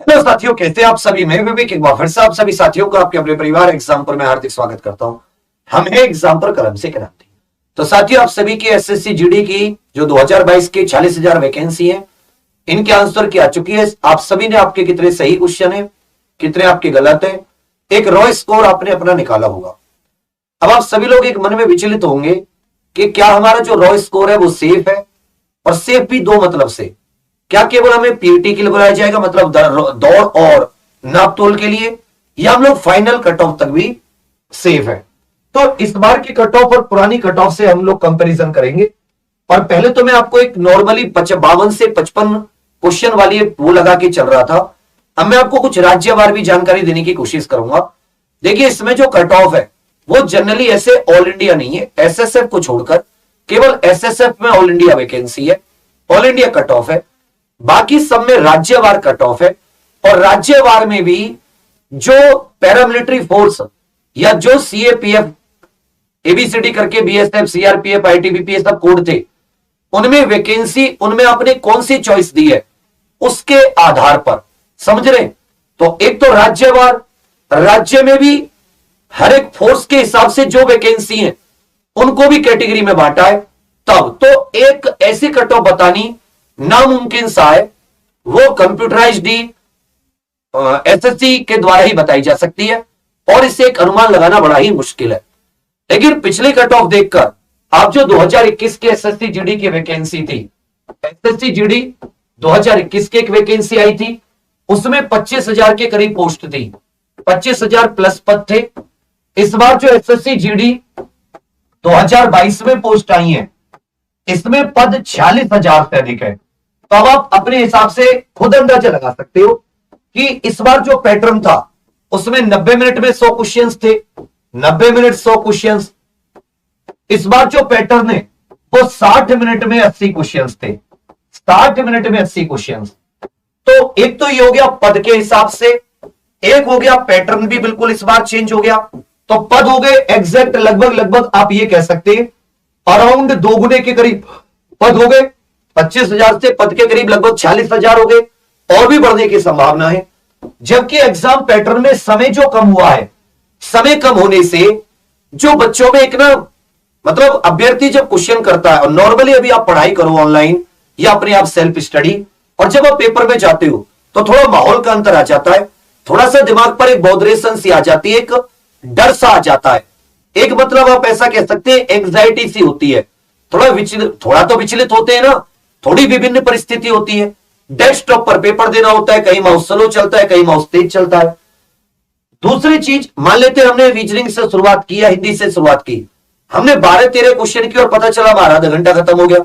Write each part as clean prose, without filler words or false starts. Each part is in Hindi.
हेलो साथियों, कैसे आप सभी। मैं विवेक एक बार फिर से आप सभी साथियों को आपके अपने परिवार एग्जाम्पल में हार्दिक स्वागत करता हूं। हम है एग्जाम्पल कलम से कराते हैं। तो साथियों, आप सभी की एसएससी जीडी की जो 2022 की 40,000 वैकेंसी है, इनके आंसर की आ चुकी है। आप सभी ने आपके कितने सही क्वेश्चन है, कितने आपके गलत है, एक रॉ स्कोर आपने अपना निकाला होगा। अब आप सभी लोग एक मन में विचलित होंगे कि क्या हमारा जो रॉ स्कोर है वो सेफ है, और सेफ भी दो मतलब से। क्या केवल हमें पीटी के लिए बुलाया जाएगा, मतलब दौड़ और नापतोल के लिए, या हम लोग फाइनल कट ऑफ तक भी सेफ है। तो इस बार की कट ऑफ और पुरानी कट ऑफ से हम लोग कंपैरिजन करेंगे। और पहले तो मैं आपको एक नॉर्मली 52 से 55 क्वेश्चन वाली वो लगा के चल रहा था। अब मैं आपको कुछ राज्यवार भी जानकारी देने की कोशिश करूंगा। देखिए, इसमें जो कट ऑफ है वो जनरली ऐसे ऑल इंडिया नहीं है, एसएसएफ को छोड़कर केवल एसएसएफ में ऑल इंडिया वैकेंसी है, ऑल इंडिया कट ऑफ है। बाकी सब में राज्यवार कट ऑफ है। और राज्यवार में भी जो पैरामिलिट्री फोर्स या जो सीएपीएफ एबीसीडी करके बीएसएफ सीआरपीएफ आईटीबीपी ये सब कोड थे, उनमें वैकेंसी उनमें आपने कौन सी चॉइस दी है उसके आधार पर, समझ रहे। तो एक तो राज्यवार, राज्य में भी हर एक फोर्स के हिसाब से जो वैकेंसी है उनको भी कैटेगरी में बांटा है। तब तो एक ऐसी कट ऑफ बतानी नामुमकिन सा है, वो कंप्यूटराइज्ड एसएससी के द्वारा ही बताई जा सकती है, और इसे एक अनुमान लगाना बड़ा ही मुश्किल है। लेकिन पिछली कट ऑफ देखकर आप जो 2021 के एसएससी जीडी की वैकेंसी थी, एसएससी जीडी 2021 की एक वैकेंसी आई थी, उसमें 25,000 के करीब पोस्ट थी, 25,000 प्लस पद थे। इस बार जो एसएससी जीडी 2022 में पोस्ट आई है, इसमें पद 46,000 से अधिक है। तो अब आप अपने हिसाब से खुद अंदाजा लगा सकते हो कि इस बार जो पैटर्न था उसमें 90 मिनट में 100 क्वेश्चंस थे, 90 मिनट 100 क्वेश्चंस। इस बार जो पैटर्न है वो 60 मिनट में 80 क्वेश्चंस थे, 60 मिनट में 80 क्वेश्चंस। तो एक तो ये हो गया पद के हिसाब से, एक हो गया पैटर्न भी बिल्कुल इस बार चेंज हो गया। तो पद हो गए एग्जैक्ट लगभग आप ये कह सकते हैं अराउंड दोगुने के करीब पद हो गए। 25,000 से पद के करीब लगभग 46,000 हो गए, और भी बढ़ने की संभावना है। जबकि एग्जाम पैटर्न में समय जो कम हुआ है, समय कम होने से जो बच्चों में एक ना, मतलब अभ्यर्थी जब क्वेश्चन करता है, और नॉर्मली अभी आप पढ़ाई करो ऑनलाइन या अपने आप सेल्फ स्टडी, और जब आप पेपर में जाते हो तो थोड़ा माहौल का अंतर आ जाता है, थोड़ा सा दिमाग पर एक बॉदरेशन सी आ जाती है, एक डर सा आ जाता है, एक मतलब आप ऐसा कह सकते हैं एंग्जाइटी सी होती है, थोड़ा तो विचलित होते हैं ना, थोड़ी विभिन्न परिस्थिति होती है। डेस्कटॉप पर पेपर देना होता है, कहीं माउस स्लो चलता है, कहीं माउस तेज चलता है। दूसरी चीज, मान लेते हैं हमने रीजनिंग से शुरुआत की या हिंदी से शुरुआत की, हमने 12-13 क्वेश्चन की और पता चला हमारा आधा घंटा खत्म हो गया।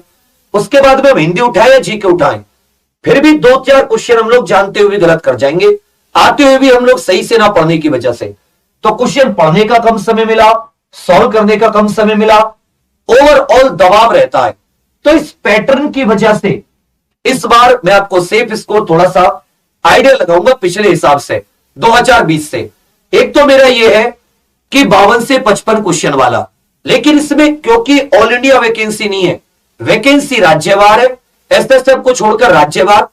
उसके बाद में हम हिंदी उठाए या जीके उठाएं, फिर भी 2-4 क्वेश्चन हम लोग जानते हुए गलत कर जाएंगे, आते हुए भी हम लोग सही से ना पढ़ने की वजह से। तो क्वेश्चन पढ़ने का कम समय मिला, सॉल्व करने का कम समय मिला, ओवरऑल दबाव रहता है। तो इस पैटर्न की वजह से इस बार मैं आपको सेफ स्कोर थोड़ा सा आइडिया लगाऊंगा पिछले हिसाब से 2020 से। एक तो मेरा यह है कि 52 से 55 क्वेश्चन वाला, लेकिन इसमें क्योंकि ऑल इंडिया वैकेंसी नहीं है, वैकेंसी राज्यवार है, एसएसएफ को छोड़कर राज्यवार,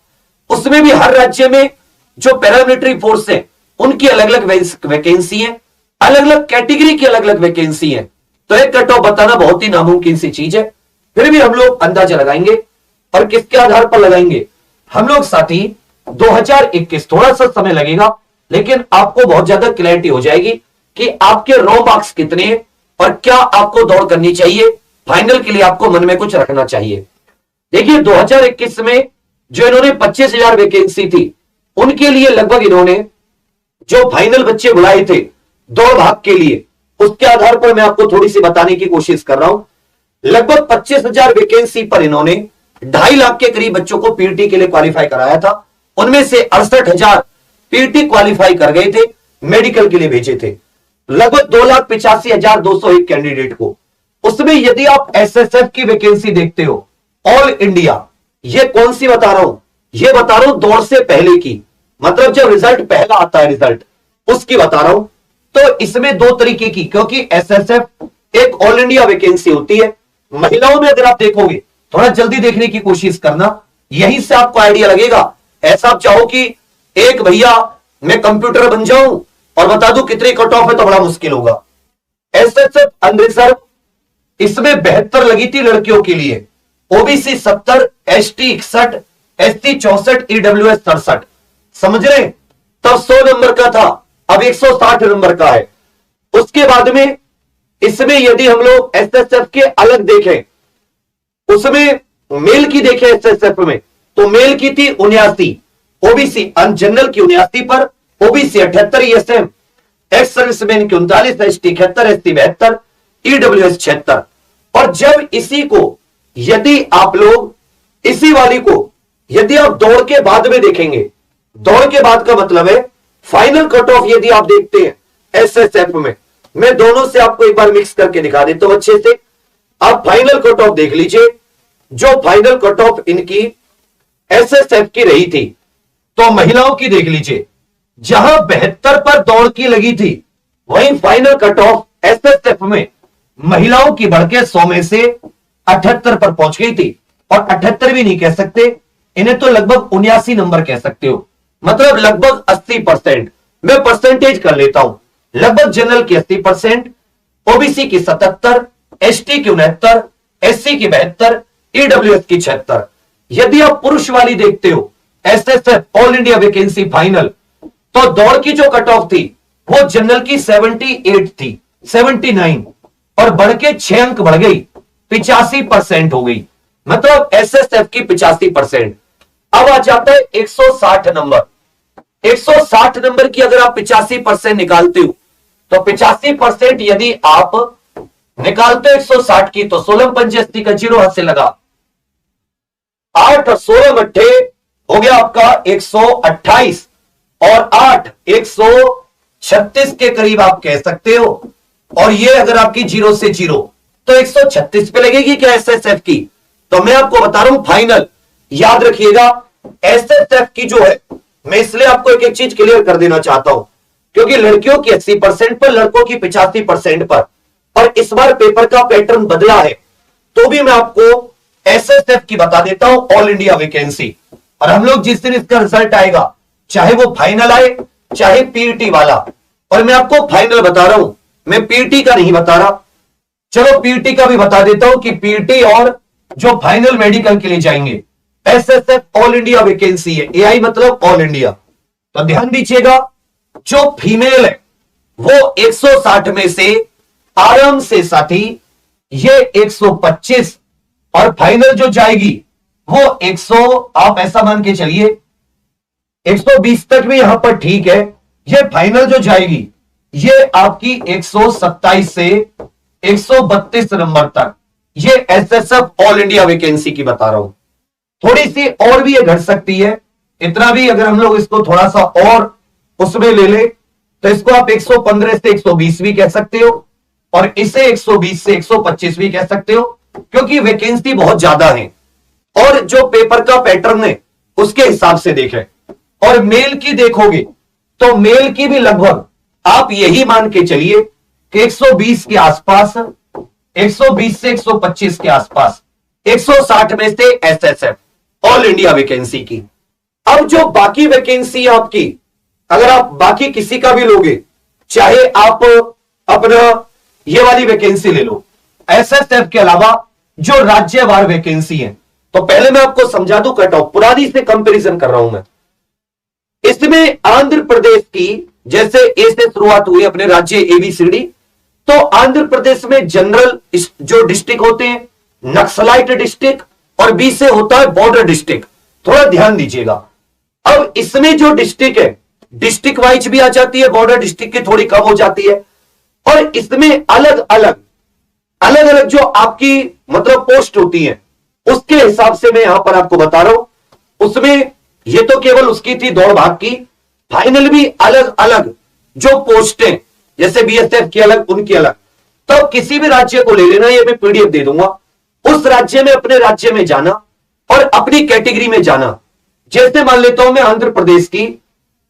उसमें भी हर राज्य में जो पैरामिलिट्री फोर्स है उनकी अलग अलग वैकेंसी है, अलग अलग कैटेगरी की अलग अलग वैकेंसी है। तो एक कट ऑफ बताना बहुत ही नामुमकिन सी चीज है। फिर भी हम लोग अंदाजा लगाएंगे, और किसके आधार पर लगाएंगे हम लोग साथी, 2021 थोड़ा सा समय लगेगा, लेकिन आपको बहुत ज्यादा क्लैरिटी हो जाएगी कि आपके रॉ मार्क्स कितने हैं और क्या आपको दौड़ करनी चाहिए। फाइनल के लिए आपको मन में कुछ रखना चाहिए। देखिए, 2021 में जो इन्होंने 25,000 वैकेंसी थी, उनके लिए लगभग इन्होंने जो फाइनल बच्चे बुलाए थे दौड़ भाग के लिए, उसके आधार पर मैं आपको थोड़ी सी बताने की कोशिश कर रहा हूं। लगभग 25,000 वैकेंसी पर इन्होंने 2.5 लाख के करीब बच्चों को पीटी के लिए क्वालिफाई कराया था। उनमें से 68,000 पीटी क्वालिफाई कर गए थे, मेडिकल के लिए भेजे थे। लगभग 2,85,201 कैंडिडेट को, उसमें यदि आप एसएसएफ की वैकेंसी देखते हो ऑल इंडिया, ये कौन सी बता रहा हूं, ये बता रहा हूं दौड़ से पहले की, मतलब जब रिजल्ट पहला आता है रिजल्ट उसकी बता रहा हूं। तो इसमें दो तरीके की, क्योंकि एसएसएफ एक ऑल इंडिया वैकेंसी होती है। महिलाओं में अगर आप देखोगे, थोड़ा जल्दी देखने की कोशिश करना, यहीं से आपको आइडिया लगेगा। ऐसा आप चाहो कि एक भैया मैं कंप्यूटर बन जाऊं और बता दूं कितनी कट ऑफ है तो बड़ा मुश्किल होगा। एसएसएफ अनरिजर्व, इसमें 72 लगी थी लड़कियों के लिए, ओबीसी 70, एसटी 61, एसटी 64, ईडब्ल्यूएस 67। समझ रहे? तब 100 नंबर का था, अब 160 नंबर का है। उसके बाद में इसमें यदि हम लोग एसएसएफ के अलग देखें, उसमें मेल की देखें एसएसएफ में, तो मेल की थी 79, ओबीसी जनरल की 79 पर, ओबीसी 78, ईएसएम एक्स सर्विसमैन की 39, एसटी 71, एसटी 72, ईडब्ल्यूएस 76। और जब इसी को यदि आप लोग इसी वाली को यदि आप दौड़ के बाद में देखेंगे, दौड़ के बाद का मतलब है फाइनल कट ऑफ यदि आप देखते हैं एसएसएफ में, मैं दोनों से आपको एक बार मिक्स करके दिखा देता हूं अच्छे से। आप फाइनल कट ऑफ देख लीजिए, जो फाइनल कट ऑफ इनकी एसएसएफ की रही थी, तो महिलाओं की देख लीजिए, जहां 72 पर दौड़ की लगी थी, वहीं फाइनल कट ऑफ एसएसएफ में महिलाओं की बढ़के 100 में से 78 पर पहुंच गई थी। और 78 भी नहीं कह सकते, इन्हें तो लगभग 79 नंबर कह सकते हो, मतलब लगभग 80%। मैं परसेंटेज कर लेता हूं, लगभग जनरल की 80%, ओबीसी की 77, एसटी की 69, एससी की 72, ईडब्ल्यूएस की 76। यदि आप पुरुष वाली देखते हो SSF all India vacancy final, तो दौड़ की जो कट ऑफ थी वो जनरल की 78 थी, 79, और बढ़ के 6 अंक बढ़ गई, 85% हो गई, मतलब एसएसएफ की 85%। अब आ जाता है 160 नंबर। 160 नंबर की अगर आप 85% निकालते हो, तो 85% यदि आप निकालते हो 160 की, तो 16 पंचायती का 0 हाथ से लगा, 8 और 16 मट्ठे हो गया आपका 128, और 8 136 के करीब आप कह सकते हो। और ये अगर आपकी 0 से 0, तो 136 पे लगेगी क्या एसएसएफ की? तो मैं आपको बता रहा हूं फाइनल, याद रखिएगा एसएसएफ की जो है, मैं इसलिए आपको एक एक चीज क्लियर कर देना चाहता हूं, क्योंकि लड़कियों की 80% पर, लड़कों की 85% पर, और इस बार पेपर का पैटर्न बदला है, तो भी मैं आपको एसएसएफ की बता देता हूं ऑल इंडिया वैकेंसी। और हम लोग जिस दिन इसका रिजल्ट आएगा, चाहे वो फाइनल आए चाहे पीईटी वाला, और मैं आपको फाइनल बता रहा हूं, मैं पीईटी का नहीं बता रहा, चलो पीईटी का भी बता देता हूं कि पीईटी और जो फाइनल मेडिकल के लिए जाएंगे, एसएसएफ ऑल इंडिया वैकेंसी है, एआई मतलब ऑल इंडिया। तो ध्यान दीजिएगा, जो फीमेल है वो 160 में से आराम से साथी ये 125, और फाइनल जो जाएगी वो 100, आप ऐसा मान के चलिए 120 तक भी यहां पर ठीक है। ये फाइनल जो जाएगी ये आपकी 127 से 132 नंबर तक, ये एसएसएफ ऑल इंडिया वैकेंसी की बता रहा हूं। थोड़ी सी और भी ये घट सकती है, इतना भी अगर हम लोग इसको थोड़ा सा और उसमें ले ले, तो इसको आप 115 से 120 भी कह सकते हो, और इसे 120 से 125 भी कह सकते हो, क्योंकि वैकेंसी बहुत ज्यादा है। और जो पेपर का पैटर्न है उसके हिसाब से देखें, और मेल की देखोगे तो मेल की भी लगभग आप यही मान के चलिए कि 120 के आसपास, 120 से 125 के आसपास, 160 में से एसएसएफ ऑल इंडिया वैकेंसी की। अब जो बाकी वैकेंसी आपकी, अगर आप बाकी किसी का भी लोगे, चाहे आप अपना ये वाली वैकेंसी ले लो, एसएसएफ के अलावा जो राज्यवार वैकेंसी है, तो पहले मैं आपको समझा दूं कट ऑफ, पुरानी से कंपैरिजन कर रहा हूं मैं। इसमें आंध्र प्रदेश की जैसे ए से शुरुआत हुई अपने राज्य एबीसीडी, तो आंध्र प्रदेश में जनरल जो डिस्ट्रिक्ट होते हैं नक्सलाइट डिस्ट्रिक्ट, और बी से होता है बॉर्डर डिस्ट्रिक्ट। थोड़ा ध्यान दीजिएगा, अब इसमें जो डिस्ट्रिक्ट है डिस्ट्रिक्ट वाइज भी आ जाती है, बॉर्डर डिस्ट्रिक्ट की थोड़ी कम हो जाती है, और इसमें अलग अलग जो आपकी मतलब पोस्ट होती है उसके हिसाब से मैं यहां पर आपको बता रहा हूं। उसमें ये तो केवल उसकी थी दौड़ भाग की, फाइनल भी अलग अलग जो पोस्टें, जैसे बीएसएफ की अलग उनकी अलग, तो किसी भी राज्य को ले लेना, ये मैं पीडीएफ दे दूंगा, उस राज्य में अपने राज्य में जाना और अपनी कैटेगरी में जाना। जैसे मान लेता हूं मैं आंध्र प्रदेश की,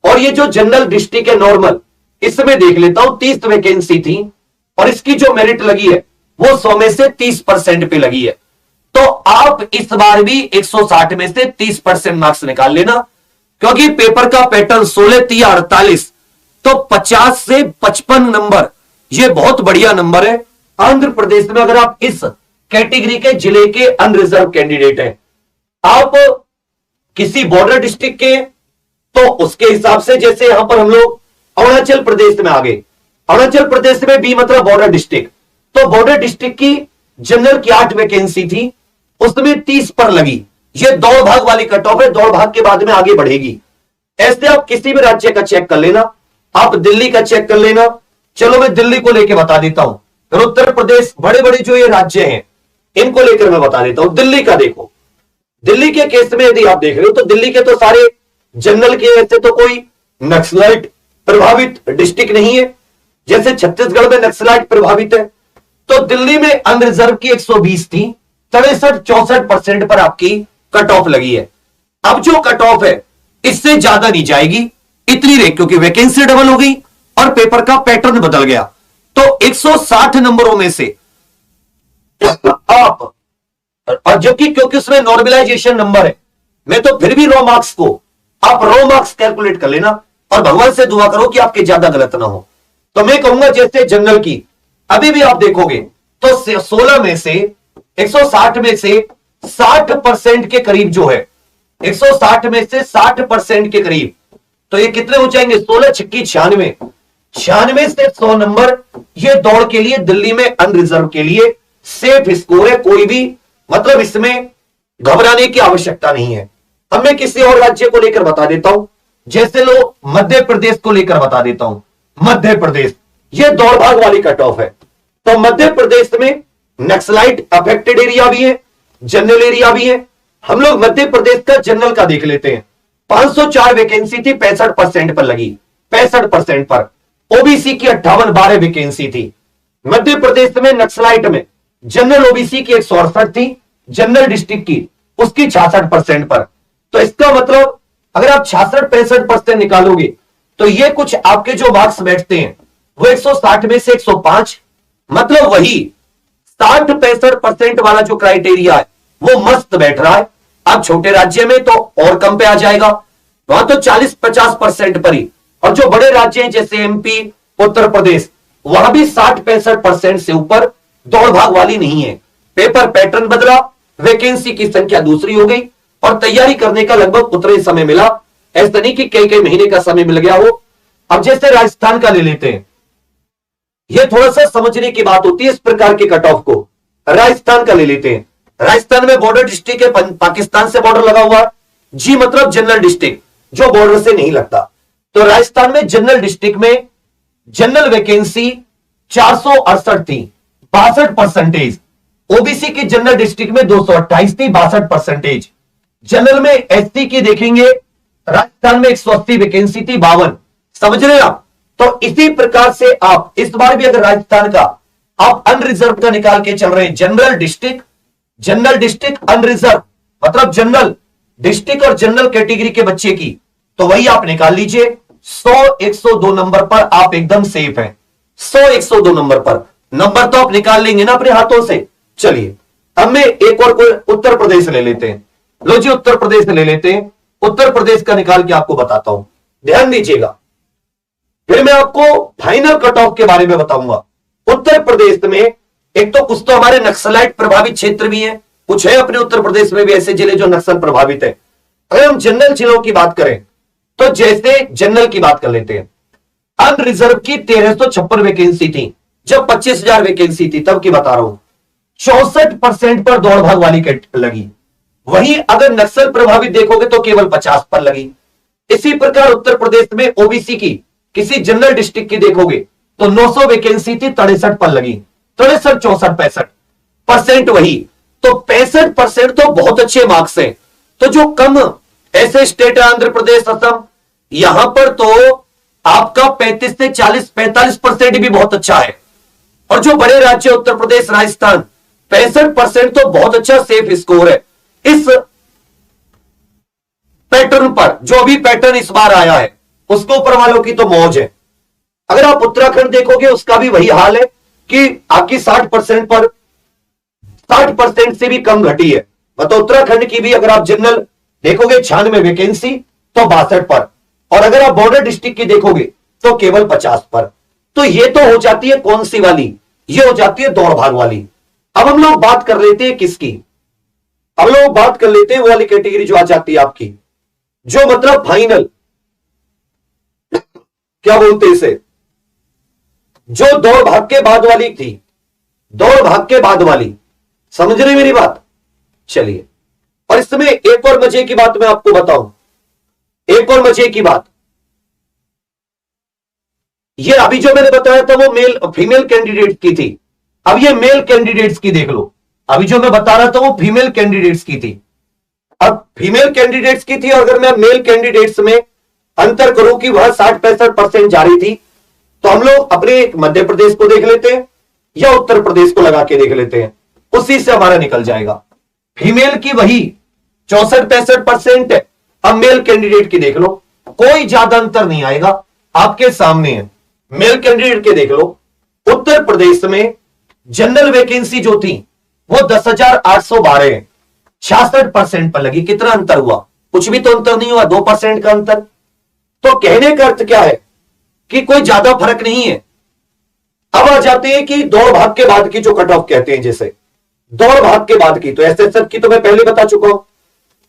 और ये जो जनरल डिस्ट्रिक्ट है नॉर्मल, इसमें देख लेता हूं 30 वैकेंसी थी, और इसकी जो मेरिट लगी है वो 100 में से 30% पे लगी है। तो आप इस बार भी 160 में से 30% मार्क्स निकाल लेना, क्योंकि पेपर का पैटर्न 16, 30, 48, तो 50 से 55 नंबर ये बहुत बढ़िया नंबर है आंध्र प्रदेश में। अगर आप इस कैटेगरी के जिले के अनरिजर्व कैंडिडेट हैं, आप किसी बॉर्डर डिस्ट्रिक्ट के, तो उसके हिसाब से जैसे यहां पर हम लोग अरुणाचल प्रदेश में आ गए, अरुणाचल प्रदेश में भी मतलब बॉर्डर डिस्ट्रिक्ट, तो बॉर्डर डिस्ट्रिक्ट की जनरल की 8 वैकेंसी थी, उसमें 30 पर लगी। ये दौड़ भाग वाली कट ऑफ है, दौड़ भाग के बाद में आगे बढ़ेगी। ऐसे आप किसी भी राज्य का चेक कर लेना, आप दिल्ली का चेक कर लेना। चलो मैं दिल्ली को लेके बता देता हूं, फिर उत्तर प्रदेश, बड़े बड़े जो ये राज्य हैं इनको लेकर मैं बता देता हूं। दिल्ली का देखो, दिल्ली के केस में यदि आप देख रहे हो तो दिल्ली के तो सारे जनरल के, ऐसे तो कोई नक्सलाइट प्रभावित डिस्ट्रिक्ट नहीं है, जैसे छत्तीसगढ़ में नक्सलाइट प्रभावित है। तो दिल्ली में अनरिजर्व की 120 थी, 63-64% पर आपकी कट ऑफ लगी है। अब जो कट ऑफ है इससे ज्यादा नहीं जाएगी, इतनी रहे, क्योंकि वैकेंसी डबल हो गई और पेपर का पैटर्न बदल गया। तो 160 नंबरों में से आप, और जबकि क्योंकि उसमें नॉर्मलाइजेशन नंबर है, मैं तो फिर भी रॉ मार्क्स को आप रॉ मार्क्स कैलकुलेट कर लेना और भगवान से दुआ करो कि आपके ज्यादा गलत ना हो। तो मैं कहूंगा जैसे जनरल की अभी भी आप देखोगे तो 16 में से 160 में से 60% के करीब जो है, 160 में से 60% के करीब, तो ये कितने हो जाएंगे? 16 छक्की 96, 96 से 100 नंबर ये दौड़ के लिए दिल्ली में अनरिजर्व के लिए सेफ स्कोर है। कोई भी मतलब इसमें घबराने की आवश्यकता नहीं है। अब मैं किसी और राज्य को लेकर बता देता हूं, जैसे लो मध्य प्रदेश को लेकर बता देता हूं। मध्य प्रदेश ये दौड़ भाग वाली कट ऑफ है, तो मध्य प्रदेश में नक्सलाइट अफेक्टेड एरिया भी है, जनरल एरिया भी है। हम लोग मध्य प्रदेश का जनरल का देख लेते हैं। 504 वैकेंसी थी, 65% पर लगी, 65% पर। ओबीसी की 58 12 वैकेंसी थी मध्य प्रदेश में। नक्सलाइट में जनरल ओबीसी की 168 थी, जनरल डिस्ट्रिक्ट की उसकी 66% पर। तो इसका मतलब अगर आप 66-65% निकालोगे तो ये कुछ आपके जो मार्क्स बैठते हैं वो 160 में से 105, मतलब वही 60-65% वाला जो क्राइटेरिया है वो मस्त बैठ रहा है। आप छोटे राज्य में तो और कम पे आ जाएगा, वहां तो 40-50% पर ही। और जो बड़े राज्य हैं जैसे एमपी, उत्तर प्रदेश, वहां भी 60-65% से ऊपर दौड़ भाग वाली नहीं है। पेपर पैटर्न बदला, वैकेंसी की संख्या दूसरी हो गई और तैयारी करने का लगभग उतना ही समय मिला। ऐसा नहीं कि कई कई महीने का समय मिल गया हो। अब जैसे राजस्थान का ले लेते हैं, यह थोड़ा सा समझने की बात होती है इस प्रकार के कट ऑफ को। राजस्थान का ले लेते हैं, राजस्थान में बॉर्डर डिस्ट्रिक्ट है, पाकिस्तान से बॉर्डर लगा हुआ है जी, मतलब जनरल डिस्ट्रिक्ट जो बॉर्डर से नहीं लगता। तो राजस्थान में जनरल डिस्ट्रिक्ट में जनरल वैकेंसी 468 थी, 62%। ओबीसी की जनरल डिस्ट्रिक्ट में 228 थी, 62%। जनरल में एससी की देखेंगे, राजस्थान में 180 वैकेंसी थी, 52। समझ रहे हैं आप? तो इसी प्रकार से आप इस बार भी अगर राजस्थान का आप अनरिजर्व का निकाल के चल रहे हैं, जनरल डिस्ट्रिक्ट अनरिजर्व, मतलब जनरल डिस्ट्रिक्ट और जनरल कैटेगरी के बच्चे की, तो वही आप निकाल लीजिए। 100-102 नंबर पर आप एकदम सेफ हैं। 100-102 नंबर पर, नंबर तो आप निकाल लेंगे ना अपने हाथों से। चलिए अब मैं एक और कोई उत्तर प्रदेश ले लेते हैं। लो जी, उत्तर प्रदेश ले लेते हैं। उत्तर प्रदेश का निकाल के आपको बताता हूं, ध्यान दीजिएगा, फिर मैं आपको फाइनल कट ऑफ के बारे में बताऊंगा। उत्तर प्रदेश में एक तो कुछ तो हमारे नक्सलाइट प्रभावित क्षेत्र भी हैं, कुछ है अपने उत्तर प्रदेश में भी ऐसे जिले जो नक्सल प्रभावित है। अगर हम जनरल जिलों की बात करें तो जैसे जनरल की बात कर लेते हैं, अनरिजर्व की 1356 वैकेंसी थी, जब 25,000 वैकेंसी थी तब की बता रहा हूं। 64% पर दौड़ भाग वाली लगी। वहीं अगर नक्सल प्रभावित देखोगे तो केवल 50 पर लगी। इसी प्रकार उत्तर प्रदेश में ओबीसी की किसी जनरल डिस्ट्रिक्ट की देखोगे तो 900 वैकेंसी थी, 63 पर लगी। 63, 64, 65% वही, तो 65% तो बहुत अच्छे मार्क्स हैं। तो जो कम ऐसे स्टेट है आंध्र प्रदेश, असम, यहां पर तो आपका 35 से 40, 45% भी बहुत अच्छा है। और जो बड़े राज्य उत्तर प्रदेश, राजस्थान, 65% तो बहुत अच्छा सेफ स्कोर है। इस पैटर्न पर जो भी पैटर्न इस बार आया है उसको ऊपर वालों की तो मौज है। अगर आप उत्तराखंड देखोगे उसका भी वही हाल है कि आपकी 60% पर 60% से भी कम घटी है। मतलब उत्तराखंड की भी अगर आप जनरल देखोगे 96 वैकेंसी, तो 62 पर, और अगर आप बॉर्डर डिस्ट्रिक्ट की देखोगे तो केवल 50 पर। तो ये तो हो जाती है कौन सी वाली, ये हो जाती है दौड़ भाग वाली। अब हम लोग बात कर लेते हैं किसकी, हम लोग बात कर लेते हैं वो वाली कैटेगरी जो आ जाती है आपकी, जो मतलब फाइनल, क्या बोलते हैं इसे, जो दौड़ भाग के बाद वाली थी, दौड़ भाग के बाद वाली, समझ रहे मेरी बात। चलिए, और इसमें एक और मजे की बात मैं आपको बताऊं, एक और मजे की बात, ये अभी जो मैंने बताया था वो मेल फीमेल कैंडिडेट की थी, अब ये मेल कैंडिडेट्स की देख लो। अभी जो मैं बता रहा था वो फीमेल कैंडिडेट्स की थी, अब फीमेल कैंडिडेट्स की थी, और अगर मैं मेल कैंडिडेट्स में अंतर करूं कि वह 60-65% जा रही थी, तो हम लोग अपने मध्य प्रदेश को देख लेते हैं या उत्तर प्रदेश को लगा के देख लेते हैं, उसी से हमारा निकल जाएगा। फीमेल की वही 64-65% है, अब मेल कैंडिडेट की देख लो, कोई ज्यादा अंतर नहीं आएगा, आपके सामने है। मेल कैंडिडेट के देख लो, उत्तर प्रदेश में जनरल वैकेंसी जो थी वो 10,812 है, 66% पर लगी। कितना अंतर हुआ, कुछ भी तो अंतर नहीं हुआ, 2% का अंतर। तो कहने का अर्थ क्या है कि कोई ज्यादा फर्क नहीं है। अब आ जाते हैं कि दौड़ भाग के बाद की जो कट ऑफ कहते हैं, जैसे दौड़ भाग के बाद की, तो एसएसएफ की तो मैं पहले बता चुका हूं।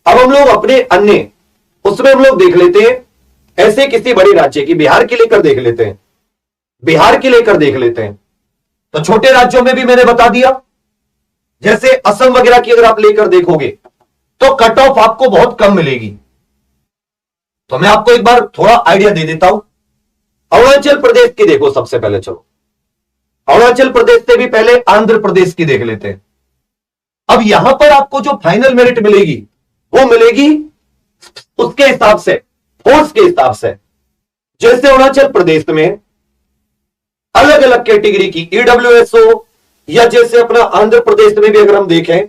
अब हम लोग अपने अन्य उसमें हम लोग देख लेते हैं, ऐसे किसी बड़े राज्य की, बिहार की लेकर देख लेते हैं, बिहार की लेकर देख लेते हैं। तो छोटे राज्यों में भी मैंने बता दिया, जैसे असम वगैरह की अगर आप लेकर देखोगे तो कट ऑफ आपको बहुत कम मिलेगी। तो मैं आपको एक बार थोड़ा आइडिया दे देता हूं। अरुणाचल प्रदेश की देखो सबसे पहले, चलो अरुणाचल प्रदेश से भी पहले आंध्र प्रदेश की देख लेते हैं। अब यहां पर आपको जो फाइनल मेरिट मिलेगी वो मिलेगी उसके हिसाब से, फोर्स के हिसाब से। जैसे अरुणाचल प्रदेश में अलग अलग कैटेगरी की ईडब्ल्यूएस हो, या जैसे अपना आंध्र प्रदेश में भी अगर हम देखें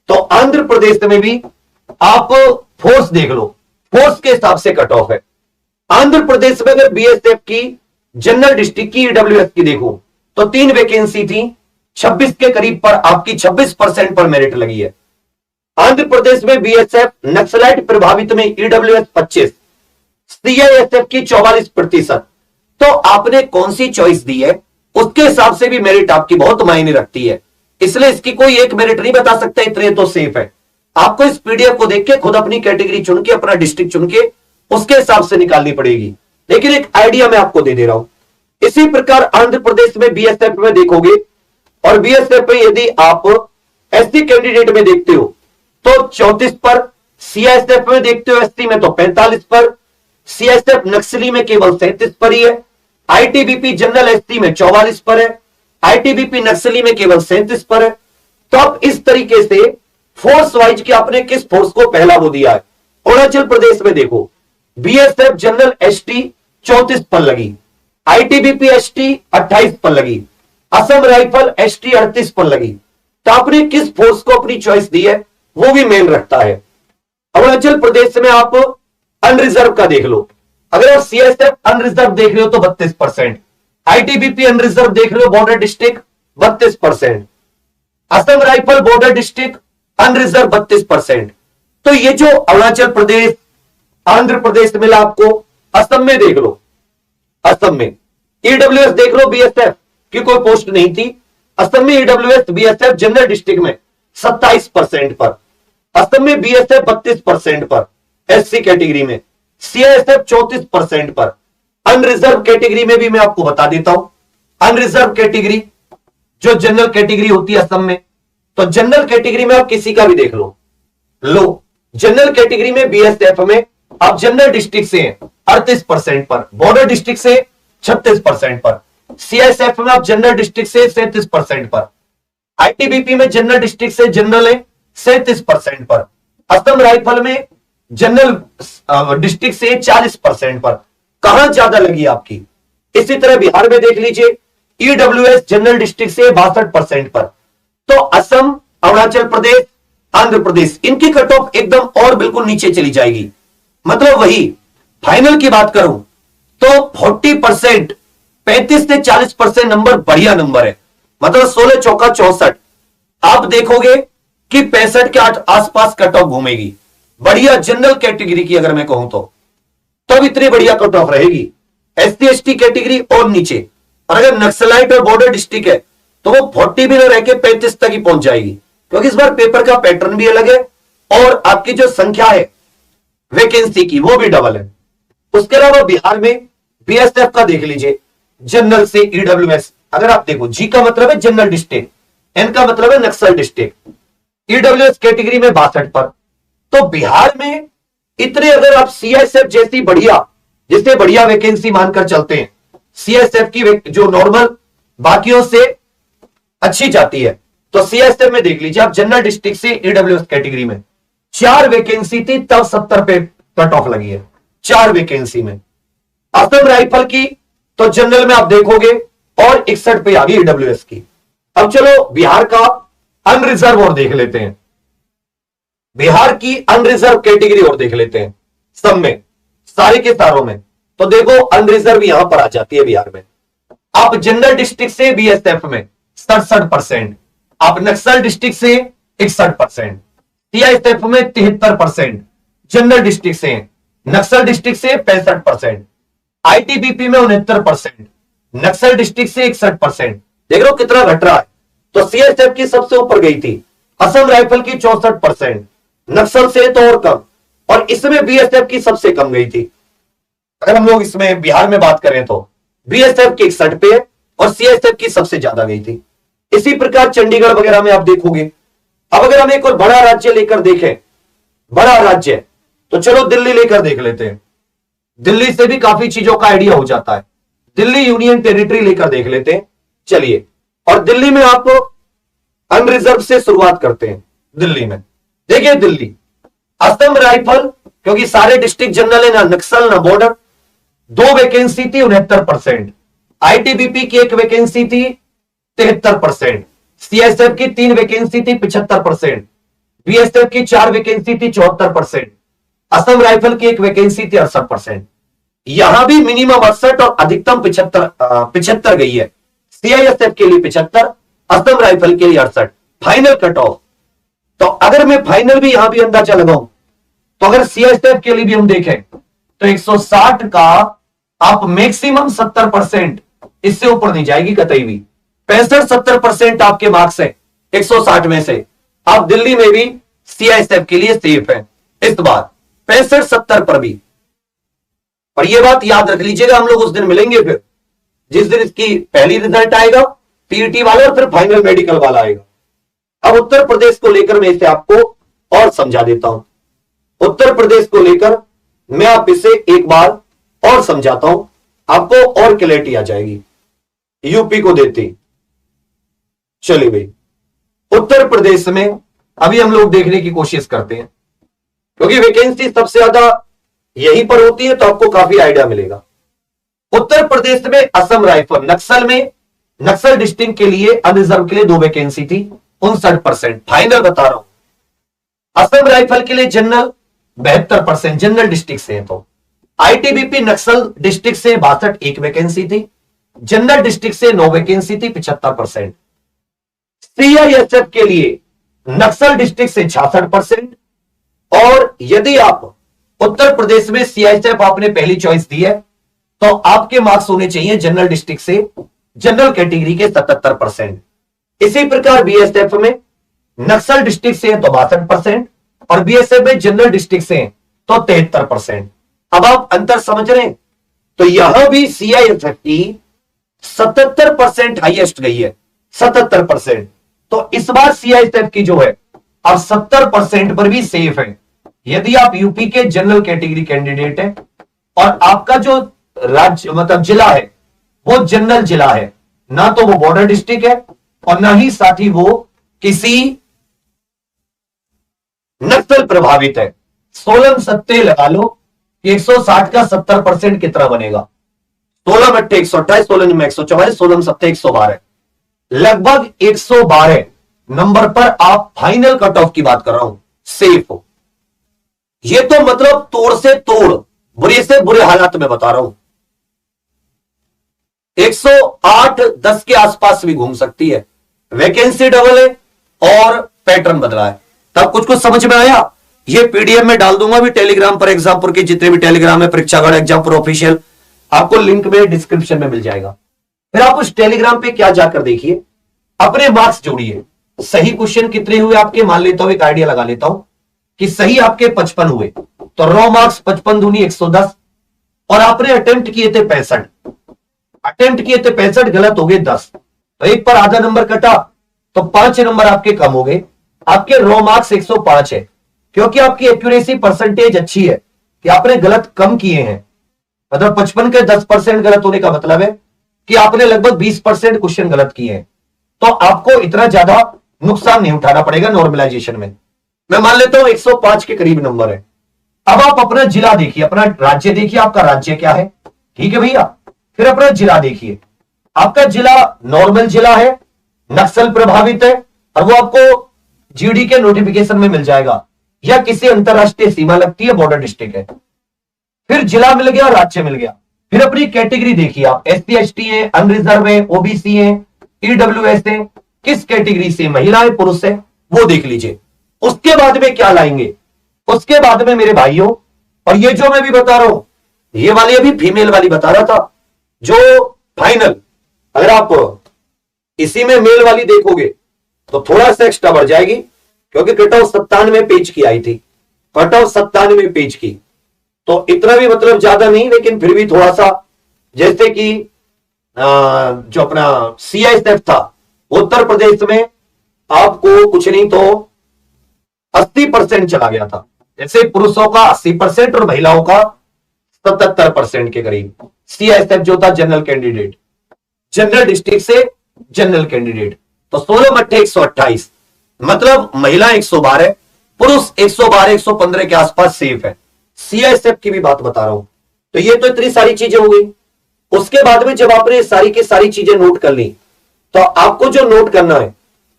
तो आंध्र प्रदेश में भी आप फोर्स देख लो, फोर्स के हिसाब से कट ऑफ है। आंध्र प्रदेश में अगर बीएसएफ की जनरल डिस्ट्रिक्ट की ईडब्ल्यूएस की देखो तो 3 वैकेंसी थी, 26 के करीब पर आपकी 26% पर मेरिट लगी है। आंध्र प्रदेश में बीएसएफ नक्सलाइट प्रभावित में ईडब्ल्यूएस 25, सीआईएसएफ की 44%। तो आपने कौन सी चॉइस दी है उसके हिसाब से भी मेरिट आपकी बहुत मायने रखती है, इसलिए इसकी कोई एक मेरिट नहीं बता सकता, इतने तो सेफ है। आपको इस पीडीएफ को देख के खुद अपनी कैटेगरी चुन के, अपना डिस्ट्रिक्ट चुन के उसके हिसाब से निकालनी पड़ेगी, लेकिन एक आइडिया मैं आपको दे रहा हूं। इसी प्रकार आंध्र प्रदेश में बीएसएफ में देखोगे, और बीएसएफ में यदि आप एससी कैंडिडेट में देखते हो तो 34 पर, सीआईएसएफ में देखते हो एससी में तो 45 पर, सीआईएसएफ नक्सली में केवल 37 पर ही है, आईटीबीपी जनरल एससी में 44 पर है, आईटीबीपी नक्सली में केवल 37 पर है। तो अब इस तरीके से फोर्स वाइज कि आपने किस फोर्स को पहला वो दिया है। अरुणाचल प्रदेश में देखो बीएसएफ जनरल एसटी 34 पर लगी, आईटीबीपी एसटी 28 पर लगी, असम राइफल एसटी 38 पर लगी। तो आपने किस फोर्स को अपनी चॉइस दी है वो भी मेन रखता है। अरुणाचल प्रदेश में आप अनरिजर्व का देख लो, अगर आप सीएसएफ अनरिजर्व देख रहे हो तो 32%, आईटीबीपी अनरिजर्व देख रहे हो border district 32%, Assam rifle border district unreserve 32%। तो ये जो अरुणाचल प्रदेश, आंध्र प्रदेश मिला आपको, असम में देख लो, असम में ईडब्ल्यूएस देख लो, बीएसएफ की कोई पोस्ट नहीं थी, असम में ईडब्ल्यूएस बीएसएफ जनरल डिस्ट्रिक्ट में 27% पर, असम में बीएसएफ 32% पर, एससी कैटेगरी में सीआईएसएफ 34% पर। अनरिजर्व कैटेगरी में भी मैं आपको बता देता हूं, अनरिजर्व कैटेगरी जो जनरल कैटेगरी होती है असम में, तो जनरल कैटेगरी में आप किसी का भी देख लो, जनरल कैटेगरी में बीएसएफ में आप जनरल डिस्ट्रिक्ट से 38% पर, बॉर्डर डिस्ट्रिक्ट से 36% पर, सीआईएसएफ में आप जनरल डिस्ट्रिक्ट से 37% पर, आईटीबीपी में जनरल डिस्ट्रिक्ट से जनरल है 37% पर, असम राइफल में जनरल डिस्ट्रिक्ट से 40% पर। कहां ज्यादा लगी आपकी। इसी तरह बिहार में देख लीजिए, ईडब्ल्यूएस जनरल डिस्ट्रिक्ट से 62% पर। तो असम, अरुणाचल प्रदेश, आंध्र प्रदेश, इनकी कट ऑफ एकदम और बिल्कुल नीचे चली जाएगी। मतलब वही फाइनल की बात करूं तो 40%, 35 से 40% नंबर बढ़िया नंबर है। मतलब 16 चौका 64, आप देखोगे कि 65 के आसपास कट ऑफ घूमेगी। बढ़िया जनरल कैटेगरी की अगर मैं कहूं तो तब इतनी बढ़िया कट ऑफ रहेगी। एससी एसटी कैटेगरी और नीचे, और अगर नक्सलाइट और बॉर्डर डिस्ट्रिक्ट है तो वो 40 भी ना रह के 35 तक ही पहुंच जाएगी, क्योंकि इस बार पेपर का पैटर्न भी अलग है और आपकी जो संख्या है वैकेंसी की वो भी डबल है। उसके अलावा बिहार में बीएसएफ का देख लीजिए, जनरल से ईडब्ल्यूएस। अगर आप देखो, जी का मतलब है जनरल डिस्ट्रिक्ट, एन का मतलब है नक्सल डिस्ट्रिक्ट, ईडब्ल्यूएस कैटेगरी में 62 पर। तो बिहार में इतने, अगर आप सीआईएसएफ जैसी बढ़िया, जिससे बढ़िया वैकेंसी मानकर चलते हैं, सीआईएसएफ की जो नॉर्मल बाकियों से अच्छी जाती है, तो सीआईएसएफ में देख लीजिए आप, जनरल डिस्ट्रिक्ट से ईडब्ल्यूएस कैटेगरी में 4 वैकेंसी थी, तब 70 पे कट ऑफ लगी है 4 वैकेंसी में। असम राइफल की तो जनरल में आप देखोगे और 61 पे आ गई ईडब्ल्यूएस की। अब चलो बिहार का अनरिजर्व और देख लेते हैं, बिहार की अनरिजर्व कैटेगरी और देख लेते हैं, सब में, सारे के सारों में। तो देखो अनरिजर्व यहां पर आ जाती है बिहार में। आप जनरल डिस्ट्रिक्ट से बीएसएफ में 67%, आप नक्सल डिस्ट्रिक्ट से 61%, सीआईएसएफ में 73%, जनरल डिस्ट्रिक्ट से, नक्सल डिस्ट्रिक्ट से 65%, आईटीबीपी में 69%, नक्सल डिस्ट्रिक्ट से 61%। देख लो कितना घट रहा है। तो सीआईएसएफ की सबसे ऊपर गई थी, असम राइफल की 64%, नक्सल से तो और कम, और इसमें बीएसएफ की सबसे कम गई थी। अगर हम लोग इसमें बिहार में बात करें तो बीएसएफ की 61 पे और सीआईएसएफ की सबसे ज्यादा गई थी। इसी प्रकार चंडीगढ़ वगैरह में आप देखोगे। अब अगर हम एक और बड़ा राज्य लेकर देखें, बड़ा राज्य, तो चलो दिल्ली लेकर देख लेते हैं। दिल्ली से भी काफी चीजों का आइडिया हो जाता है। दिल्ली यूनियन टेरिटरी लेकर देख लेते हैं, चलिए। और दिल्ली में आपको अनरिजर्व से शुरुआत करते हैं। दिल्ली में देखिए, दिल्ली असम राइफल, क्योंकि सारे डिस्ट्रिक्ट जनरल है, ना नक्सल ना बॉर्डर, 2 वैकेंसी थी 69%, आईटीबीपी की 1 वैकेंसी थी 73%, सीएसएफ की 3 वैकेंसी थी 75%, बीएसएफ की 4 वैकेंसी थी 74%, असम राइफल की 1 वैकेंसी थी 68%। यहां भी मिनिमम 68 और अधिकतम 75 गई है। सीआईएसएफ के लिए 75, असम राइफल के लिए 68, फाइनल कट ऑफ। तो अगर मैं फाइनल भी यहां भी अंदाजा लगाऊं, तो अगर सीआईएसएफ के लिए भी हम देखें तो 160 का आप मैक्सिमम 70%, इससे ऊपर नहीं जाएगी कतई भी। 65-70% आपके मार्क्स है 160 में से। आप दिल्ली में भी सीआईएसएफ के लिए सेफ है इस बार 65-70 पर भी। और यह बात याद रख लीजिएगा, हम लोग उस दिन मिलेंगे फिर जिस दिन इसकी पहली रिजल्ट आएगा पीईटी वाला, और फिर फाइनल मेडिकल वाला आएगा। अब उत्तर प्रदेश को लेकर मैं इसे आपको और समझा देता हूं। उत्तर प्रदेश को लेकर मैं आप इसे एक बार और समझाता हूं, आपको और क्लैरिटी आ जाएगी। यूपी को देते, चलिए भाई उत्तर प्रदेश में अभी हम लोग देखने की कोशिश करते हैं, क्योंकि वैकेंसी सबसे ज्यादा यहीं पर होती है, तो आपको काफी आइडिया मिलेगा। उत्तर प्रदेश में असम राइफल, नक्सल में, नक्सल डिस्ट्रिक्ट के लिए अनरिजर्व के लिए 2 वैकेंसी थी 59%, फाइनल बता रहा हूं। असम राइफल के लिए जनरल 72%, जनरल डिस्ट्रिक्ट से है। तो आईटीबीपी नक्सल डिस्ट्रिक्ट से 62, 1 वैकेंसी थी, जनरल डिस्ट्रिक्ट से 9 वैकेंसी थी 75%। सीआईएसएफ के लिए नक्सल डिस्ट्रिक्ट से 66%, और यदि आप उत्तर प्रदेश में सीआईएसएफ आपने पहली चॉइस दी है, तो आपके मार्क्स होने चाहिए जनरल डिस्ट्रिक्ट से, जनरल कैटेगरी के 77%। इसी प्रकार बीएसएफ में नक्सल डिस्ट्रिक्ट से तो 62%, और बीएसएफ में जनरल डिस्ट्रिक्ट से तो 73%। अब आप अंतर समझ रहे हैं? तो यहां भी सीआईएसएफ की 77% हाईएस्ट गई है, 77%। तो इस बार सीआईएसएफ की जो है अब 70% पर भी सेफ है। यदि आप यूपी के जनरल कैटेगरी कैंडिडेट हैं और आपका जो राज्य मतलब जिला है वो जनरल जिला है, ना तो वो बॉर्डर डिस्ट्रिक्ट है और ना ही साथ ही वो किसी नक्सल प्रभावित है। सोलह सत्ते लगा लो कि 160 का 70% कितना बनेगा, 16 मट्टे 128, 16 में 144, 16 सत्ते 112, लगभग 112 नंबर पर आप फाइनल कट ऑफ की बात कर रहा हूं, सेफ हो। ये तो मतलब तोड़ से तोड़, बुरे से बुरे हालात में बता रहा हूं। 108-10 के आसपास भी घूम सकती है, वैकेंसी डबल है और पैटर्न बदला है। तब कुछ कुछ समझ में आया? ये पीडीएफ में डाल दूंगा भी टेलीग्राम पर, एग्जामपुर के जितने भी टेलीग्राम है परीक्षागढ़ एग्जामपुर ऑफिशियल, आपको लिंक में डिस्क्रिप्शन में मिल जाएगा। फिर आप उस टेलीग्राम पे क्या जाकर देखिए, अपने मार्क्स जोड़िए। सही क्वेश्चन कितने हुए आपके, मान लेता हूं, एक आइडिया लगा लेता हूं कि सही आपके 55 हुए, तो रॉ मार्क्स 55 दूनी 110, और आपने अटेम्प्ट किए थे 65, अटेम्प्ट किए थे 65, गलत हो गए 10, तो एक पर आधा नंबर कटा, तो 5 नंबर आपके कम हो गए। आपके रॉ मार्क्स 105 है, क्योंकि आपकी एक्यूरेसी परसेंटेज अच्छी है कि आपने गलत कम किए हैं। मतलब 55 के 10% गलत होने का मतलब है कि आपने लगभग 20% क्वेश्चन गलत किए हैं, तो आपको इतना ज्यादा नुकसान नहीं उठाना पड़ेगा नॉर्मलाइजेशन में। मैं मान लेता हूं 105 के करीब नंबर है। अब आप अपना जिला देखिए, अपना राज्य देखिए, आपका राज्य क्या है, ठीक है भैया। फिर अपना जिला देखिए, आपका जिला नॉर्मल जिला है, नक्सल प्रभावित है, और वो आपको जीडी के नोटिफिकेशन में मिल जाएगा, या किसी अंतरराष्ट्रीय सीमा लगती है, बॉर्डर डिस्ट्रिक्ट है। फिर जिला मिल गया, राज्य मिल गया। फिर अपनी कैटेगरी देखिए आप, एससी एसटी है, अनरिजर्व है, ओबीसी है, ईडब्ल्यूएस है, किस कैटेगरी से, महिला है पुरुष है, वो देख लीजिए। उसके बाद में क्या लाएंगे, उसके बाद में मेरे भाइयों, और ये जो मैं भी बता रहा हूं, ये वाली अभी फीमेल वाली बता रहा था, जो फाइनल, अगर आप इसी में मेल वाली देखोगे तो थोड़ा सा एक्स्ट्रा बढ़ जाएगी, क्योंकि कट ऑफ 97 पेज की आई थी, कट ऑफ 97 पेज की, तो इतना भी मतलब ज्यादा नहीं, लेकिन फिर भी थोड़ा सा, जैसे कि जो अपना सीआईएसएफ था उत्तर प्रदेश में, आपको कुछ नहीं तो 80% चला गया था, जैसे पुरुषों का 80% और महिलाओं का 77% के करीब। सीआईएसएफ जो था जनरल कैंडिडेट, जनरल डिस्ट्रिक्ट से जनरल कैंडिडेट, तो 16 मट्ठे 128, मतलब महिला 112, पुरुष 112 115 के आसपास सेफ है। सीआईएसएफ की भी बात बता रहा हूं। तो ये तो इतनी सारी चीजें हो गई। उसके बाद में जब आपने सारी की सारी चीजें नोट कर ली, तो आपको जो नोट करना है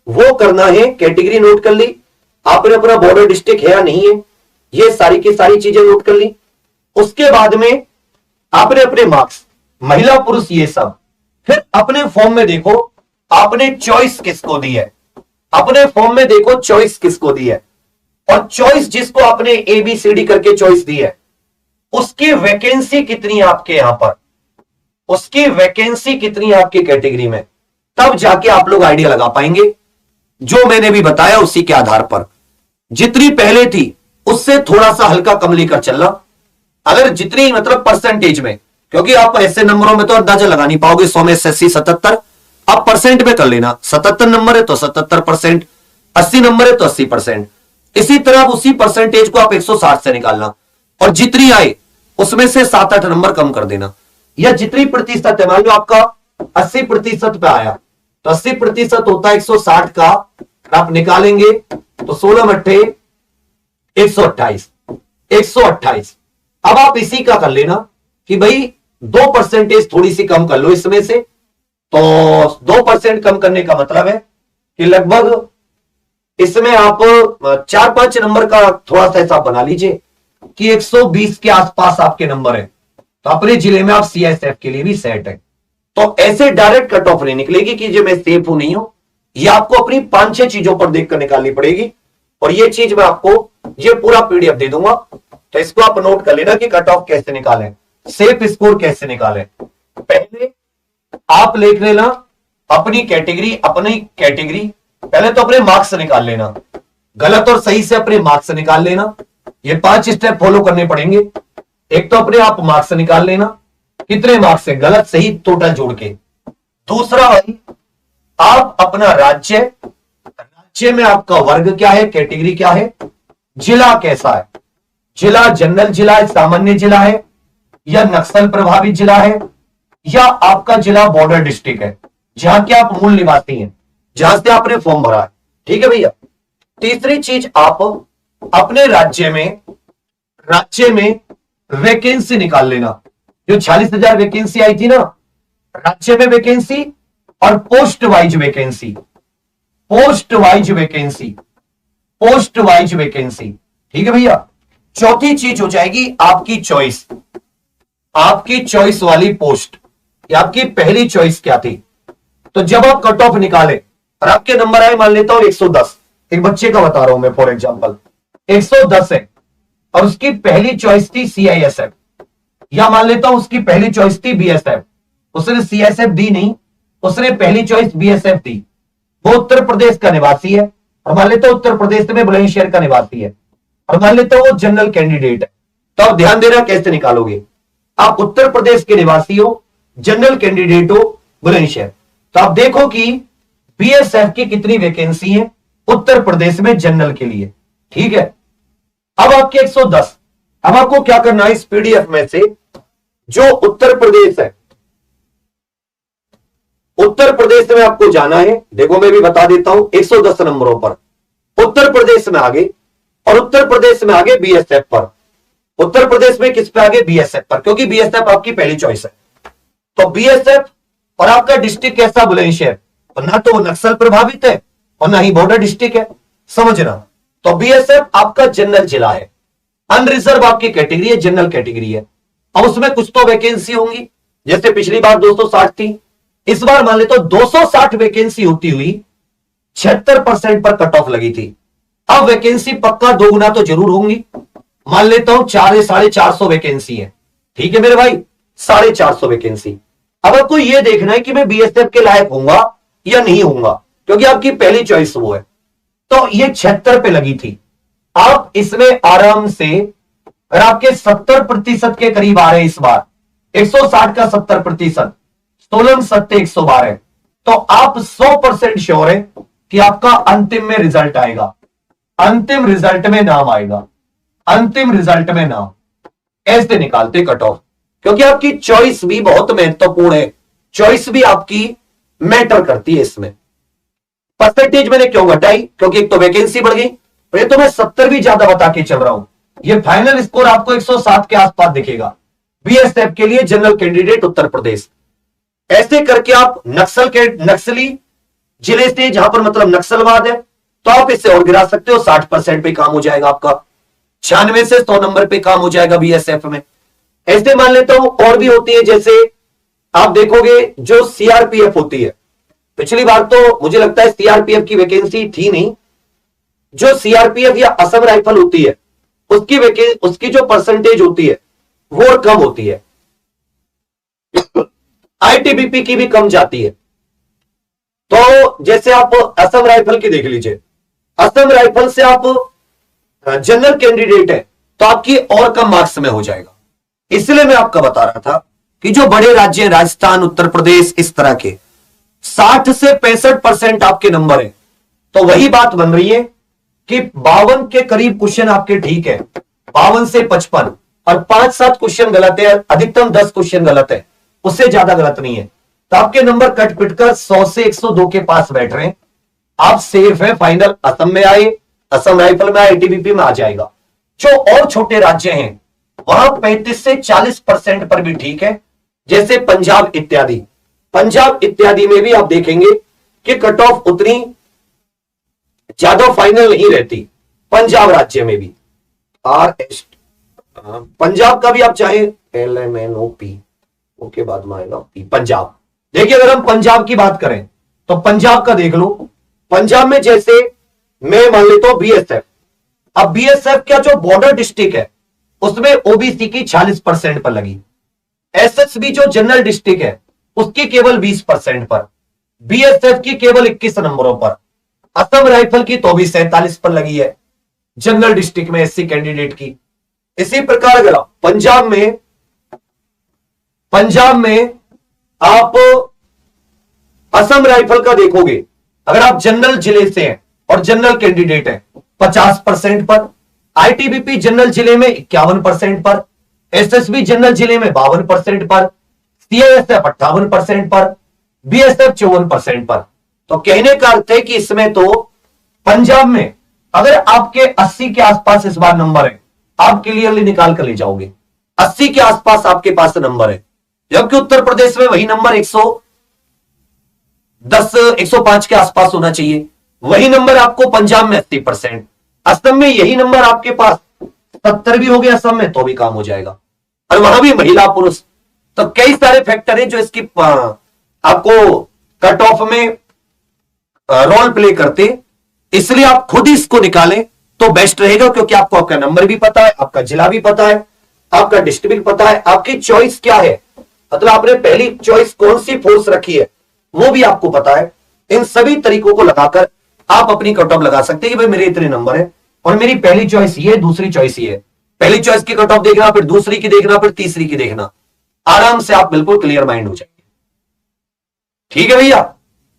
वो करना है, कैटेगरी नोट कर ली आपने, अपना बॉर्डर डिस्ट्रिक्ट है या नहीं है, ये सारी की सारी चीजें नोट कर ली। उसके बाद में आपने अपने मार्क्स, महिला पुरुष ये सब, फिर अपने फॉर्म में देखो आपने चॉइस किसको दी है, अपने फॉर्म में देखो चॉइस किसको दी है, और चॉइस जिसको आपने ABCD करके चॉइस दी है, उसकी वैकेंसी कितनी है आपके यहां पर, उसकी वैकेंसी कितनी है आपकी कैटेगरी में, तब जाके आप लोग आइडिया लगा पाएंगे। जो मैंने भी बताया उसी के आधार पर, जितनी पहले थी उससे थोड़ा सा हल्का कम लेकर चलना, अगर जितनी मतलब परसेंटेज में, क्योंकि आप ऐसे नंबरों में तो अंदाजा लगा नहीं पाओगे, 100 में 80 77, आप परसेंट में कर लेना, 77 नंबर है तो 77%, 80 नंबर है तो 80%, इसी तरह उसी परसेंटेज को आप 160 से निकालना, और जितनी आए उसमें से 7-8 नंबर कम कर देना, या जितनी प्रतिशत है, मान लो आपका 80% पे आया, तो 80% होता है 160 का, आप निकालेंगे तो 16 मट्ठे 128, 128। अब आप इसी का कर लेना कि भाई 2% थोड़ी सी कम कर लो इसमें से, तो 2% कम करने का मतलब है कि लगभग इसमें आप 4-5 नंबर का थोड़ा सा हिसाब बना लीजिए कि 120 के आसपास आपके नंबर है, तो अपने जिले में आप सीआईएसएफ के लिए भी सेट है। तो ऐसे डायरेक्ट कट ऑफ नहीं निकलेगी कि जो मैं सेफ हूं नहीं हूं, ये आपको अपनी 5-6 चीजों पर देखकर निकालनी पड़ेगी, और ये चीज मैं आपको ये पूरा पीडीएफ दे दूंगा, तो इसको आप नोट कर लेना कि कट ऑफ कैसे निकालें, सेफ स्कोर कैसे निकालें। पहले आप लिख लेना अपनी कैटेगरी, पहले तो अपने मार्क्स निकाल लेना, गलत और सही से अपने मार्क्स निकाल लेना, ये 5 स्टेप फॉलो करने पड़ेंगे। एक तो अपने आप मार्क्स निकाल लेना, कितने मार्क्स है, गलत सही टोटल जोड़ के। दूसरा भाई, आप अपना राज्य में आपका वर्ग क्या है, कैटेगरी क्या है, जिला कैसा है, जिला जनरल जिला है, सामान्य जिला है, या नक्सल प्रभावित जिला है, या आपका जिला बॉर्डर डिस्ट्रिक्ट है जहां के आप मूल निवासी हैं, जहां से आपने फॉर्म भरा है, ठीक है भैया। तीसरी चीज, आप अपने राज्य में वैकेंसी निकाल लेना, जो 46,000 वैकेंसी आई थी ना, राज्य में वैकेंसी और पोस्ट वाइज वैकेंसी, ठीक है भैया। चौथी चीज हो जाएगी आपकी चॉइस वाली पोस्ट, या आपकी पहली चॉइस क्या थी। तो जब आप कट ऑफ निकाले और आपके नंबर आए, मान लेता हूं 110, एक बच्चे का बता रहा हूं मैं फॉर एग्जांपल, 110 है और उसकी पहली चॉइस थी सीआईएसएफ, या मान लेता हूं उसकी पहली चॉइस थी बीएसएफ, उसने सीआईएसएफ दी नहीं, उसने पहली चॉइस बीएसएफ दी। वो उत्तर प्रदेश का निवासी है और मान लेता हूं उत्तर प्रदेश में बुलंदशहर का निवासी है और मान लेता हूं वो जनरल कैंडिडेट है। तो आप ध्यान देना कैसे निकालोगे। आप उत्तर प्रदेश के निवासी हो, जनरल कैंडिडेट हो, बुलंदशहर, तो आप देखो कि बीएसएफ की कितनी वैकेंसी है उत्तर प्रदेश में जनरल के लिए। ठीक है, अब आपके 110। अब आपको क्या करना है, इस पीडीएफ में से जो उत्तर प्रदेश है, उत्तर प्रदेश में आपको जाना है। देखो मैं भी बता देता हूं, 110 नंबरों पर उत्तर प्रदेश में आगे, और उत्तर प्रदेश में आगे बीएसएफ पर। उत्तर प्रदेश में किस पे आगे, बीएसएफ पर, क्योंकि बीएसएफ आपकी पहली चॉइस है। तो बीएसएफ और आपका डिस्ट्रिक्ट कैसा, बुलंदशहर, और ना तो नक्सल प्रभावित है और ना ही बॉर्डर डिस्ट्रिक्ट है, समझना। तो बीएसएफ आपका जनरल जिला है, अनरिजर्व आपकी कैटेगरी है, जनरल कैटेगरी है। अब उसमें कुछ तो वैकेंसी होंगी, जैसे पिछली बार 260 थी, इस बार मान ले तो 260 वैकेंसी होती हुई 76% पर कट ऑफ लगी थी। अब वैकेंसी पक्का दोगुना तो जरूर होंगी, मान लेता हूं 450 वैकेंसी है। ठीक है मेरे भाई, 450 वैकेंसी। अब आपको यह देखना है कि मैं बीएसएफ के लायक होऊंगा या नहीं होऊंगा, क्योंकि आपकी पहली चॉइस वो है। तो ये 76 पे लगी थी। आप इसमें आराम से, अगर आपके 70% के करीब आ रहे हैं इस बार, 160 का 70%, 16 सत्ते 112, तो आप 100% श्योर है कि आपका अंतिम में रिजल्ट आएगा, अंतिम रिजल्ट में नाम आएगा, अंतिम रिजल्ट में नाम। ऐसे निकालते कट ऑफ, क्योंकि आपकी चॉइस भी बहुत महत्वपूर्ण है, चॉइस भी आपकी मैटर करती है इसमें। परसेंटेज मैंने क्यों घटाई, क्योंकि एक तो वैकेंसी बढ़ गई, और ये तो मैं 70 भी ज्यादा बता के चल रहा हूं। ये फाइनल स्कोर आपको 107 के आसपास दिखेगा बीएसएफ के लिए, जनरल कैंडिडेट उत्तर प्रदेश। ऐसे करके आप नक्सली जिले से, जहां पर मतलब नक्सलवाद है, तो आप इससे और गिरा सकते हो, 60% पे काम हो जाएगा आपका, 96 से 100 नंबर पे काम हो जाएगा बीएसएफ में। ऐसे मान लेता हूं और भी होती है, जैसे आप देखोगे जो सीआरपीएफ होती है, पिछली बार तो मुझे लगता है सीआरपीएफ की वैकेंसी थी नहीं। जो सीआरपीएफ या असम राइफल होती है, उसकी जो परसेंटेज होती है वो कम होती है, आईटीबीपी की भी कम जाती है। तो जैसे आप असम राइफल की देख लीजिए, असम राइफल से आप जनरल कैंडिडेट है तो आपकी और कम मार्क्स में हो जाएगा। इसलिए मैं आपका बता रहा था कि जो बड़े राज्य हैं, राजस्थान, उत्तर प्रदेश, इस तरह के 60 से 65% आपके नंबर है, तो वही बात बन रही है कि 52 के करीब क्वेश्चन आपके ठीक है, 52 से 55, और 5-7 क्वेश्चन गलत है, अधिकतम 10 क्वेश्चन गलत है, उससे ज्यादा गलत नहीं है, तो आपके नंबर कट पिट कर 100 से 102 के पास बैठ रहे हैं। आप सेफ है, फाइनल असम में आए, असम राइफल में आए, आईटीबीपी में आ जाएगा। जो और छोटे राज्य हैं वहां 35 से 40% पर भी ठीक है, जैसे पंजाब इत्यादि। पंजाब इत्यादि में भी आप देखेंगे कि कट ऑफ उतनी ज्यादा फाइनल नहीं रहती, पंजाब राज्य में भी। पंजाब का भी आप चाहे LMNOP के बाद में आएगा पी, पंजाब। देखिए अगर हम पंजाब की बात करें तो पंजाब का देख लो, पंजाब में जैसे मैं मान लेता हूं बीएसएफ। अब बीएसएफ का जो बॉर्डर डिस्ट्रिक्ट है उसमें ओबीसी की 40% पर लगी, एसएसबी जो जनरल डिस्ट्रिक्ट है उसकी केवल 20% पर, बीएसएफ की केवल 21 नंबरों पर, असम राइफल की तो भी 47 पर लगी है जनरल डिस्ट्रिक्ट में एससी कैंडिडेट की। इसी प्रकार अगर आप पंजाब में आप असम राइफल का देखोगे, अगर आप जनरल जिले से हैं और जनरल कैंडिडेट हैं 50% पर, आईटीबीपी जनरल जिले में 51% पर, एसएसबी जनरल जिले में 52% पर, सीआईएसएफ 58% पर, बीएसएफ 54% पर। तो कहने का अर्थ है कि इसमें तो पंजाब में अगर आपके 80 के आसपास इस बार नंबर है, आप क्लियरली निकाल कर ले जाओगे, 80 के आसपास आपके पास नंबर है, जबकि उत्तर प्रदेश में वही नंबर 110 105 के आसपास होना चाहिए। वही नंबर आपको पंजाब में 80%, असम में यही नंबर आपके पास 70 भी हो गया असम में तो भी काम हो जाएगा, और वहां भी महिला पुरुष। तो कई सारे फैक्टर हैं जो इसकी आपको कट ऑफ में रोल प्ले करते, इसलिए आप खुद इसको निकालें तो बेस्ट रहेगा, क्योंकि आपको आपका नंबर भी पता है, आपका जिला भी पता है, आपका डिस्ट्रिक्ट भी पता है, आपकी चॉइस क्या है, मतलब आपने पहली चॉइस कौन सी फोर्स रखी है वो भी आपको पता है। इन सभी तरीकों को लगाकर आप अपनी कट ऑफ लगा सकते हैं कि भाई मेरे इतने नंबर है और मेरी पहली चॉइस ये है, दूसरी चॉइस ये है। पहली चॉइस की कट ऑफ देखना, फिर दूसरी की देखना, फिर तीसरी की देखना, आराम से आप बिल्कुल क्लियर माइंड हो जाएंगे। ठीक है भैया।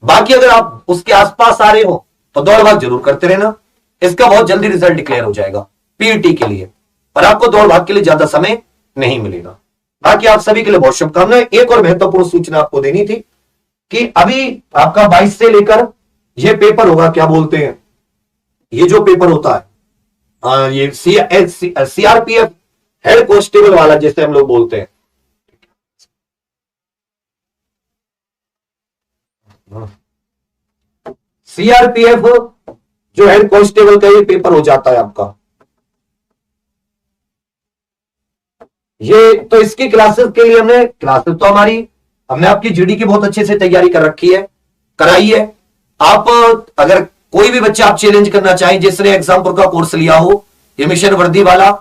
बाकी अगर आप उसके आसपास आ रहे हो तो दौड़ भाग जरूर करते रहना, इसका बहुत जल्दी रिजल्ट डिक्लेयर हो जाएगा पीईटी के लिए, पर आपको दौड़ भाग के लिए ज्यादा समय नहीं मिलेगा। बाकी आप सभी के लिए बहुत शुभकामनाएं। एक और महत्वपूर्ण सूचना आपको देनी थी कि अभी आपका 22 से लेकर ये पेपर होगा, क्या बोलते हैं, ये जो पेपर होता है ये सीआरपीएफ हेड कांस्टेबल वाला जैसे हम लोग बोलते हैं, सीआरपीएफ जो हेड कांस्टेबल का ये पेपर हो जाता है आपका, ये तो इसकी क्लासेस के लिए क्लासेस तो हमने आपकी जीडी की बहुत अच्छे से तैयारी कर रखी है, कराई है। आप अगर कोई भी बच्चा आप चैलेंज करना चाहें, जिसने एग्जाम्पल का कोर्स लिया हो ये मिशन वर्दी वाला,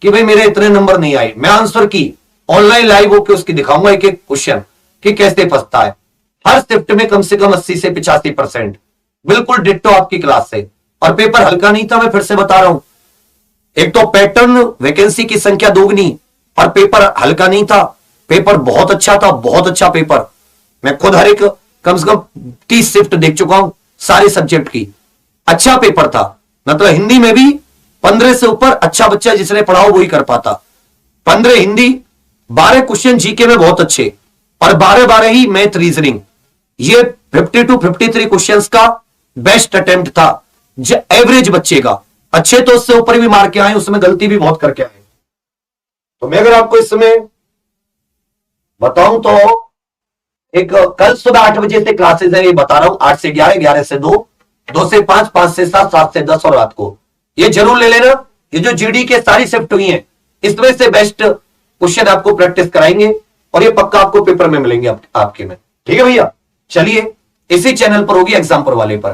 कि भाई मेरे इतने नंबर नहीं आए, मैं आंसर की ऑनलाइन लाइव होकर उसकी दिखाऊंगा एक एक क्वेश्चन कि कैसे फंसता है। हर शिफ्ट में कम से कम 80 से 85%, बिल्कुल डिट्टो आपकी क्लास से। और पेपर हल्का नहीं था, मैं फिर से बता रहा हूं, एक तो पैटर्न वैकेंसी की संख्या दोगुनी और पेपर हल्का नहीं था, पेपर बहुत अच्छा था, बहुत अच्छा पेपर। मैं खुद हर एक कम से कम 30 शिफ्ट देख चुका हूं सारे सब्जेक्ट की, अच्छा पेपर था। मतलब हिंदी में भी 15 से ऊपर अच्छा बच्चा जिसने पढ़ा हो वही कर पाता। 15 हिंदी, 12 क्वेश्चन जीके में बहुत अच्छे, और 12 ही मैथ रीजनिंग। ये 50 to 53 क्वेश्चंस का बेस्ट अटेम्प्ट था एवरेज बच्चे का। अच्छे तो उससे ऊपर भी मार के आए, उसमें गलती भी बहुत करके आए। तो मैं अगर आपको इस समय बताऊं तो एक कल सुबह 8 बजे से क्लासेस है, ये बता रहा हूं, 8 से 11, 11 से 2, 2 से 5, 5 से 7, 7 से 10 और रात को। ये जरूर ले लेना, ये जो जीडी के सारी शिफ्ट हुई हैं इसमें से बेस्ट क्वेश्चन आपको प्रैक्टिस कराएंगे और ये पक्का आपको पेपर में मिलेंगे आपके में। ठीक है भैया, चलिए इसी चैनल पर होगी एग्जाम्पल वाले पर।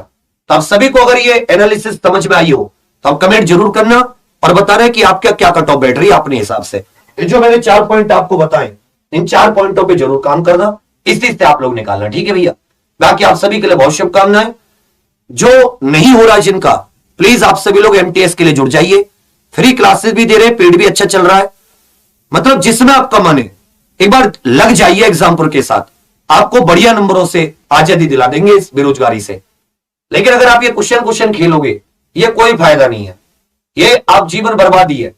तो आप सभी को अगर ये एनालिसिस समझ में आई हो तो आप कमेंट जरूर करना और बता रहे कि आपका क्या कट ऑफ बैठ रही है अपने हिसाब से। ये जो मैंने 4 पॉइंट आपको बताए, इन 4 पॉइंटों पे जरूर काम करना, इसी से आप लोग निकालना। ठीक है भैया, बाकी आप सभी के लिए बहुत शुभकामनाएं। जो नहीं हो रहा जिनका, प्लीज आप सभी लोग एमटीएस के लिए जुड़ जाइए, फ्री क्लासेस भी दे रहे हैं, पेड भी अच्छा चल रहा है। मतलब जिसमें आपका मन है एक बार लग जाइए एग्जाम्पल के साथ, आपको बढ़िया नंबरों से आजादी दिला देंगे इस बेरोजगारी से। लेकिन अगर आप ये क्वेश्चन खेलोगे, ये कोई फायदा नहीं है, ये आप जीवन बर्बादी है।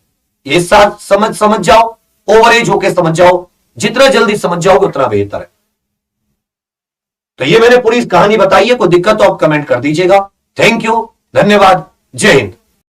ये साथ समझ जाओ, ओवर एज होके समझ जाओ, जितना जल्दी समझ जाओगे उतना बेहतर है। तो ये मैंने पूरी कहानी बताई है, कोई दिक्कत तो आप कमेंट कर दीजिएगा। थैंक यू, धन्यवाद, जय हिंद।